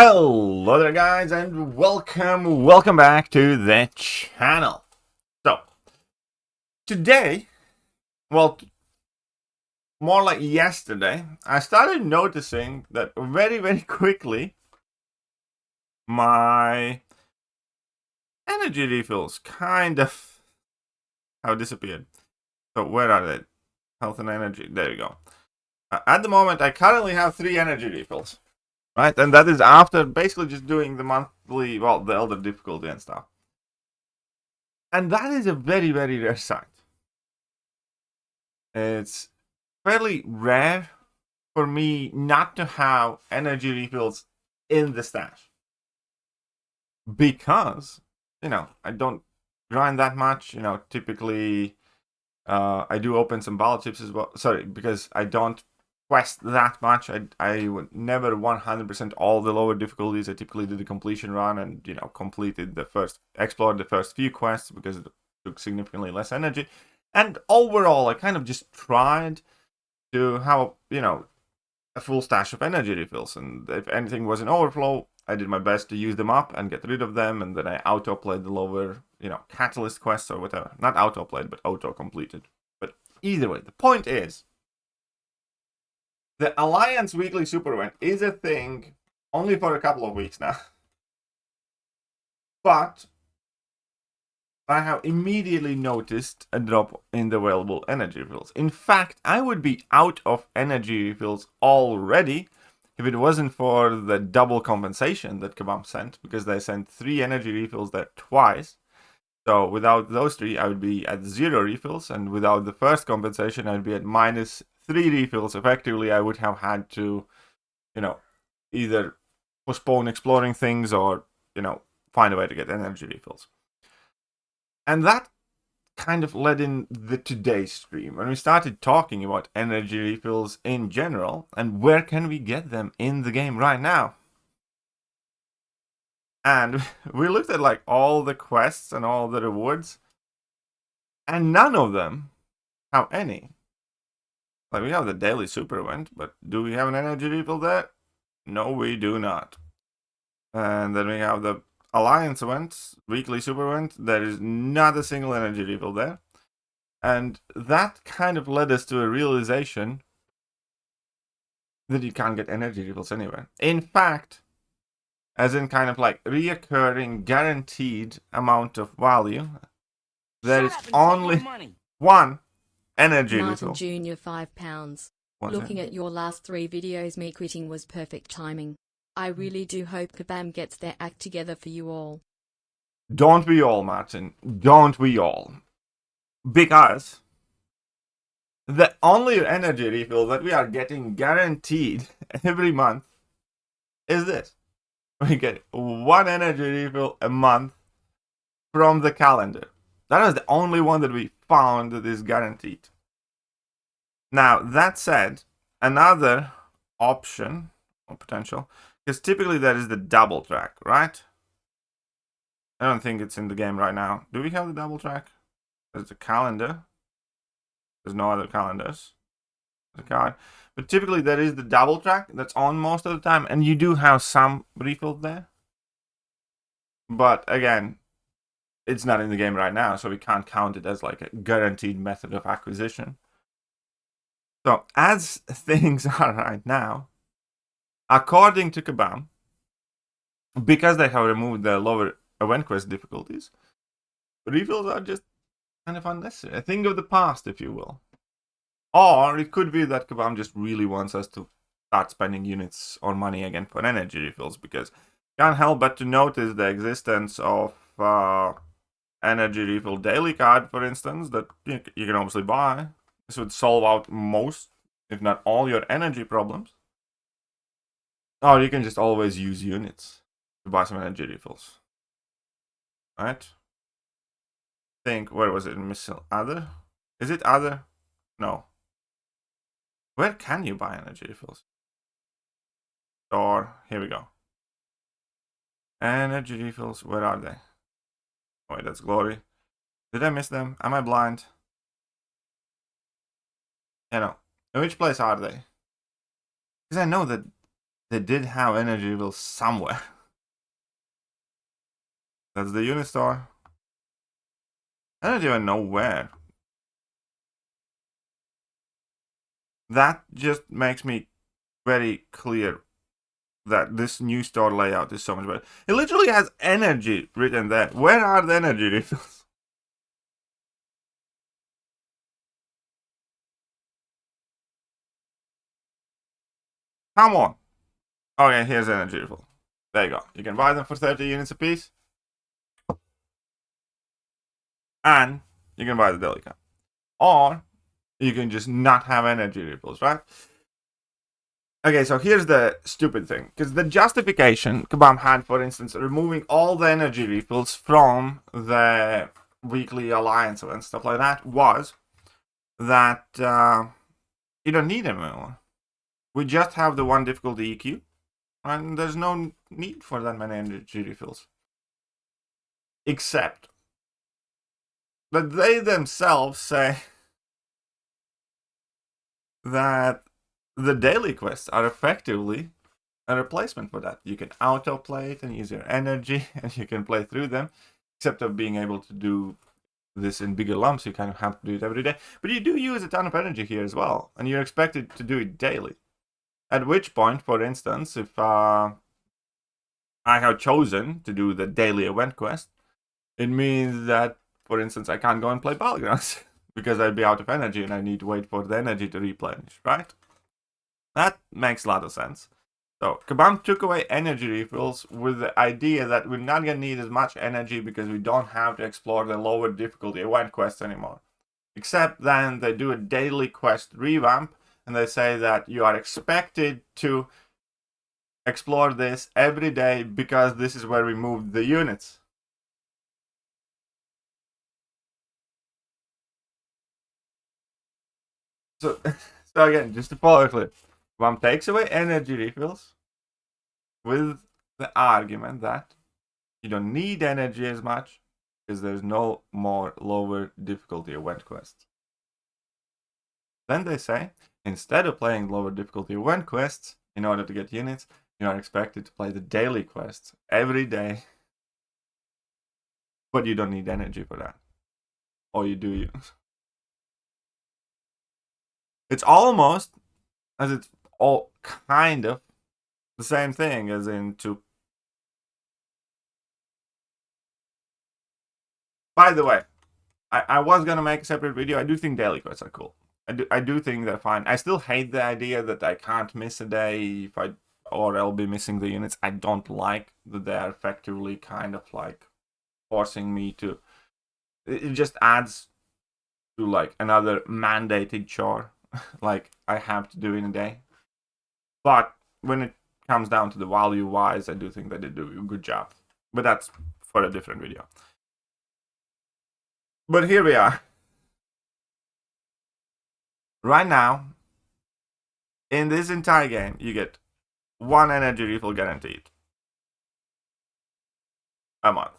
Hello there guys and welcome back to the channel. So today, well, more like yesterday, I started noticing that very quickly my energy refills kind of have disappeared. So where are they? Health and energy, there you go. At the moment I currently have 3 energy refills. Right, and that is after basically just doing the monthly, well, the elder difficulty and stuff. And that is a very rare sight. It's fairly rare for me not to have energy refills in the stash. Because, I don't grind that much. Typically I do open some battle chips as well. Sorry, because I don't quest that much. I would never 100% all the lower difficulties. I typically do the completion run and explored the first few quests because it took significantly less energy. And overall, I kind of just tried to have a full stash of energy refills, and if anything was an overflow, I did my best to use them up and get rid of them, and then I auto-played the lower catalyst quests or whatever. Not auto-played, but auto-completed. But either way, the point is, the Alliance Weekly Super Event is a thing only for a couple of weeks now. But I have immediately noticed a drop in the available energy refills. In fact, I would be out of energy refills already if it wasn't for the double compensation that Kabam sent, because they sent 3 energy refills there twice. So without those 3, I would be at 0 refills, and without the first compensation, I'd be at -3 refills. Effectively, I would have had to, either postpone exploring things or, find a way to get energy refills. And that kind of led in the today's stream when we started talking about energy refills in general and where can we get them in the game right now. And we looked at like all the quests and all the rewards, and none of them have any. Like, we have the daily super event, but do we have an energy refill there? No, we do not. And then we have the Alliance event, weekly super event. There is not a single energy refill there. And that kind of led us to a realization that you can't get energy refills anywhere. In fact, as in kind of like reoccurring guaranteed amount of value, there is only one energy Martin refill. Jr. £5. Looking at your last 3 videos, me quitting was perfect timing. I really do hope Kabam gets their act together for you all. Don't we all, Martin? Don't we all? Because the only energy refill that we are getting guaranteed every month is this. We get 1 energy refill a month from the calendar. That is the only one that we found that is guaranteed. Now, that said, another option or potential, because typically that is the double track, right? I don't think it's in the game right now. Do we have the double track? There's the calendar. There's no other calendars. There's a card. But typically there is the double track that's on most of the time, and you do have some refills there. But again, it's not in the game right now, so we can't count it as like a guaranteed method of acquisition. So as things are right now, according to Kabam, because they have removed the lower event quest difficulties, refills are just kind of unnecessary. A thing of the past, if you will. Or it could be that Kabam just really wants us to start spending units or money again for energy refills, because you can't help but to notice the existence of energy refill daily card, for instance, that you can obviously buy. This would solve out most, if not all, your energy problems. Or you can just always use units to buy some energy refills. Right? Think, where was it? Missile other? Is it other? No. Where can you buy energy refills? Or here we go. Energy refills, where are they? Oh wait, that's glory. Did I miss them? Am I blind? In which place are they? Because I know that they did have energy refills somewhere. That's the unit store. I don't even know where. That just makes me very clear that this new store layout is so much better. It literally has energy written there. Where are the energy refills? Come on. Okay, here's energy refill. There you go. You can buy them for 30 units a piece. And you can buy the daily count. Or you can just not have energy refills, right? Okay, so here's the stupid thing. Because the justification Kabam had, for instance, removing all the energy refills from the weekly alliance and stuff like that, was that you don't need them anymore. We just have the one difficulty EQ, and there's no need for that many energy refills. Except that they themselves say that the daily quests are effectively a replacement for that. You can autoplay it and use your energy, and you can play through them, except of being able to do this in bigger lumps. You kind of have to do it every day, but you do use a ton of energy here as well, and you're expected to do it daily. At which point, for instance, if I have chosen to do the daily event quest, it means that, for instance, I can't go and play Battlegrounds because I'd be out of energy and I need to wait for the energy to replenish, right? That makes a lot of sense. So Kabam took away energy refills with the idea that we're not going to need as much energy because we don't have to explore the lower difficulty event quests anymore. Except then they do a daily quest revamp, and they say that you are expected to explore this every day because this is where we moved the units. So again, just to follow clear, Kabam takes away energy refills with the argument that you don't need energy as much because there's no more lower difficulty event quests. Then they say, instead of playing lower difficulty event quests, in order to get units, you are expected to play the daily quests every day. But you don't need energy for that. Or you do. It's almost as it's all kind of the same thing as in to. By the way, I was gonna make a separate video. I do think daily quests are cool. I do think they're fine. I still hate the idea that I can't miss a day or I'll be missing the units. I don't like that they're effectively kind of like forcing me to. It just adds to like another mandated chore like I have to do in a day. But when it comes down to the value wise, I do think that they do a good job. But that's for a different video. But here we are. Right now, in this entire game, you get one energy refill guaranteed a month.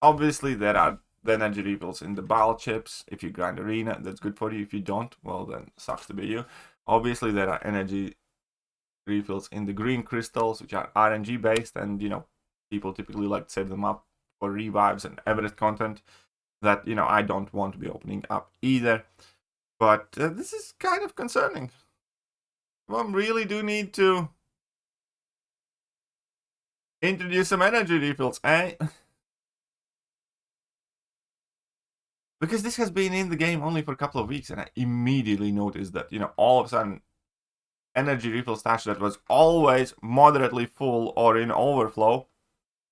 Obviously, there are the energy refills in the battle chips. If you grind arena, that's good for you. If you don't, well, then sucks to be you. Obviously, there are energy refills in the green crystals, which are RNG based, and people typically like to save them up for revives and Everest content that I don't want to be opening up either. But this is kind of concerning. I really do need to introduce some energy refills, eh? Because this has been in the game only for a couple of weeks, and I immediately noticed that, all of a sudden, energy refill stash that was always moderately full or in overflow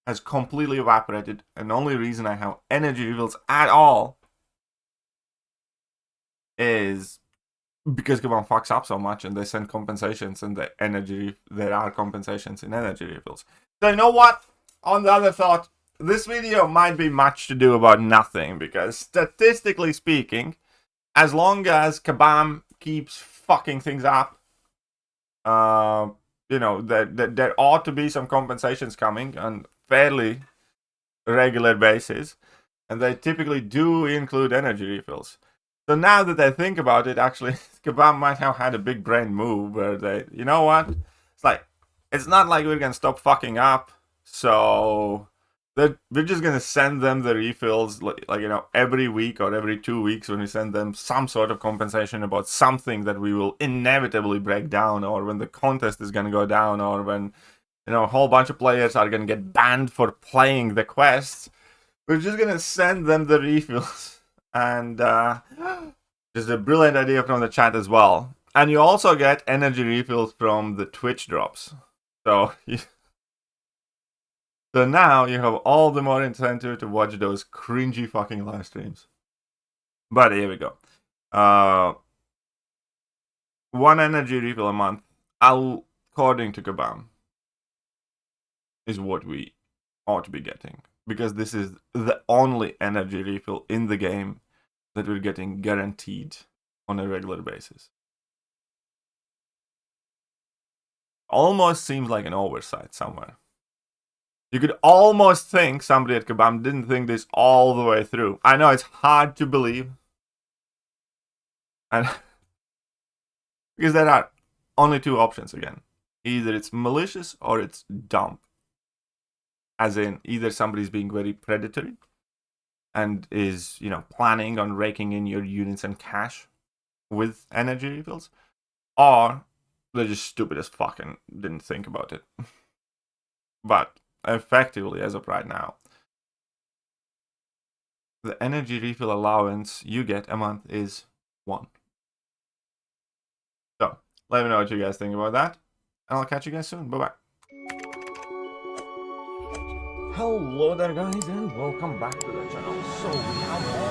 has completely evaporated. And the only reason I have energy refills at all is because Kabam fucks up so much and they send compensations and there are compensations in energy refills. So you know what? On the other thought, this video might be much to do about nothing, because statistically speaking, as long as Kabam keeps fucking things up, there ought to be some compensations coming on fairly regular basis, and they typically do include energy refills. So now that I think about it, actually, Kabam might have had a big brain move where they, you know what? It's like, it's not like we're gonna stop fucking up. So we're just gonna send them the refills, like every week or every 2 weeks, when we send them some sort of compensation about something that we will inevitably break down, or when the contest is gonna go down, or when a whole bunch of players are gonna get banned for playing the quests. We're just gonna send them the refills, and just a brilliant idea from the chat as well. And you also get energy refills from the Twitch drops. So so now you have all the more incentive to watch those cringy fucking live streams. But here we go. 1 energy refill a month, according to Kabam, is what we ought to be getting. Because this is the only energy refill in the game that we're getting guaranteed on a regular basis. Almost seems like an oversight somewhere. You could almost think somebody at Kabam didn't think this all the way through. I know it's hard to believe. And because there are only 2 options again. Either it's malicious or it's dumb. As in, either somebody's being very predatory and is, planning on raking in your units and cash with energy refills, or they're just stupid as fuck and didn't think about it. But effectively, as of right now, the energy refill allowance you get a month is 1. So, let me know what you guys think about that, and I'll catch you guys soon. Bye-bye. Hello there, guys, and welcome back to the channel. So we have